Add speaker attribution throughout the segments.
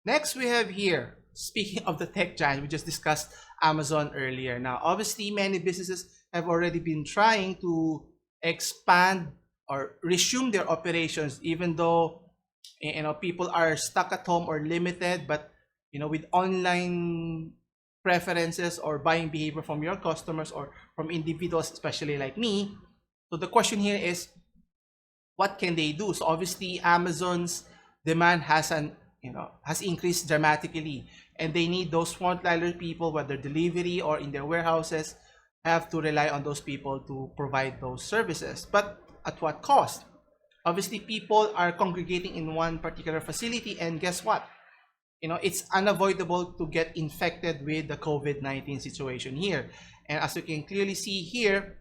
Speaker 1: Next, we have here, speaking of the tech giant, we just discussed Amazon earlier. Now, obviously, many businesses have already been trying to expand or resume their operations, even though people are stuck at home or limited. But with online preferences or buying behavior from your customers or from individuals, especially like me. So the question here is, what can they do? So obviously Amazon's demand has increased dramatically, and they need those frontliner people, whether delivery or in their warehouses, have to rely on those people to provide those services. But at what cost? Obviously, people are congregating in one particular facility, and guess what? It's unavoidable to get infected with the COVID-19 situation here. And as you can clearly see here,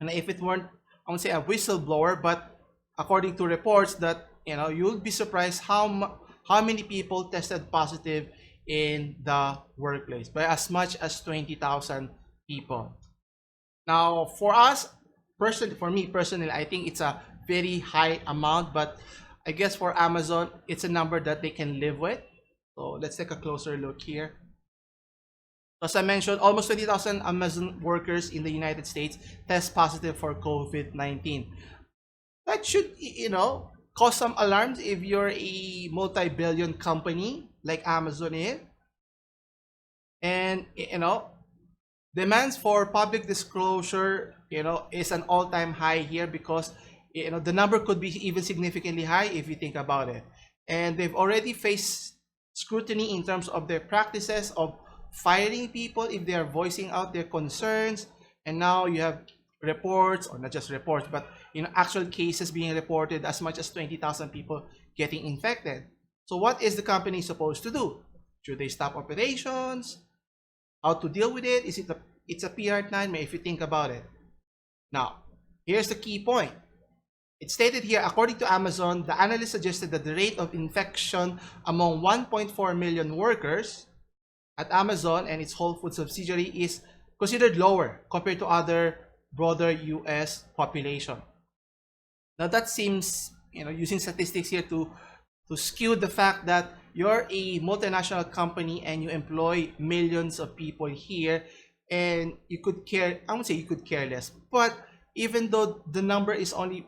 Speaker 1: and if it weren't, I won't say a whistleblower, but according to reports that you'll be surprised how many people tested positive in the workplace, by as much as 20,000 people. Now, for me personally, I think it's a very high amount, but I guess for Amazon, it's a number that they can live with. So let's take a closer look here. As I mentioned, almost 20,000 Amazon workers in the United States test positive for COVID-19. That should, cause some alarms if you're a multi-billion company like Amazon is. And, demands for public disclosure, is an all-time high here, because, the number could be even significantly high if you think about it. And they've already faced scrutiny in terms of their practices of firing people if they are voicing out their concerns. And now you have reports, or not just reports, but actual cases being reported, as much as 20,000 people getting infected. So what is the company supposed to do? Should they stop operations? How to deal with it? It's a PR nightmare if you think about it. Now, here's the key point. It's stated here, according to Amazon, the analyst suggested that the rate of infection among 1.4 million workers at Amazon and its Whole Foods subsidiary is considered lower compared to other broader US population. Now that seems, using statistics here to skew the fact that you're a multinational company and you employ millions of people here, and you could care, I won't say you could care less, but even though the number is only,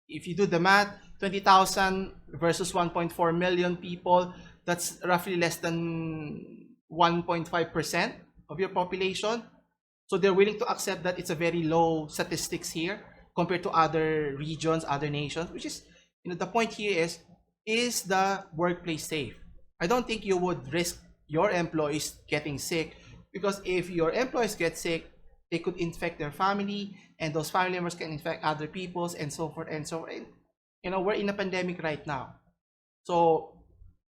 Speaker 1: if you do the math, 20,000 versus 1.4 million people, that's roughly less than 1.5% of your population. So they're willing to accept that it's a very low statistics here compared to other regions, other nations, which is, the point here is the workplace safe? I don't think you would risk your employees getting sick, because if your employees get sick, they could infect their family, and those family members can infect other people's, and so forth and so on. We're in a pandemic right now. So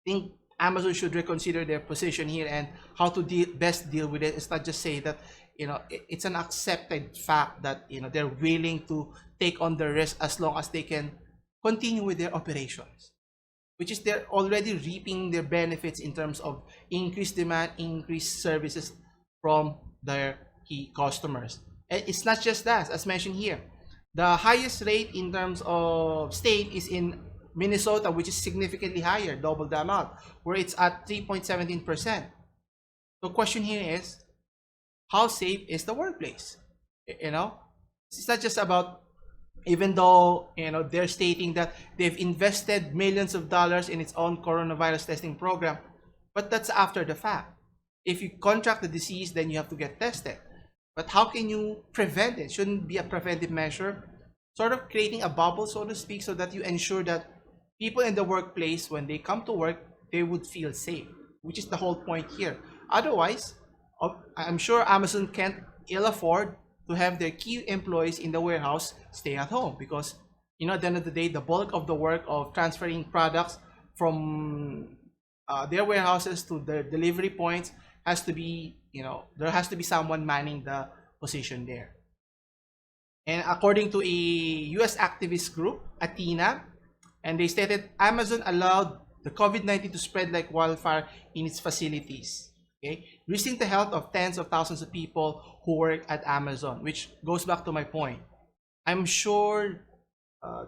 Speaker 1: I think Amazon should reconsider their position here and how to best deal with it. It's not just say that it's an accepted fact that they're willing to take on the risk as long as they can continue with their operations, which is they're already reaping their benefits in terms of increased demand, increased services from their key customers. And it's not just that, as mentioned here. The highest rate in terms of state is in Minnesota, which is significantly higher, double the amount, where it's at 3.17%. The question here is, how safe is the workplace? It's not just about, even though they're stating that they've invested millions of dollars in its own coronavirus testing program, but that's after the fact. If you contract the disease, then you have to get tested. But how can you prevent it? Shouldn't be a preventive measure, sort of creating a bubble, so to speak, so that you ensure that people in the workplace, when they come to work, they would feel safe, which is the whole point here. Otherwise, I'm sure Amazon can't ill afford to have their key employees in the warehouse stay at home, because at the end of the day, the bulk of the work of transferring products from their warehouses to the delivery points has to be, there has to be someone manning the position there. And according to a US activist group, Athena, and they stated Amazon allowed the COVID-19 to spread like wildfire in its facilities, okay, risking the health of tens of thousands of people who work at Amazon, which goes back to my point. I'm sure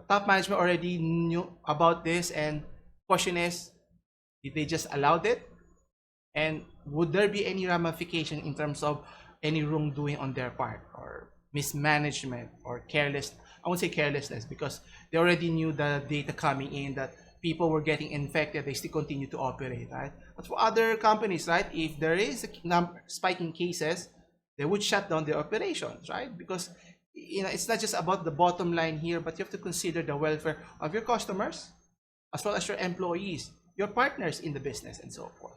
Speaker 1: top management already knew about this, and question is, Did they just allowed it? And would there be any ramification in terms of any wrongdoing on their part, or mismanagement, or careless? I won't say carelessness, because they already knew the data coming in that people were getting infected. They still continue to operate, right? But for other companies, right, if there is a spike in cases, they would shut down their operations, right? Because it's not just about the bottom line here, but you have to consider the welfare of your customers, as well as your employees, your partners in the business, and so forth.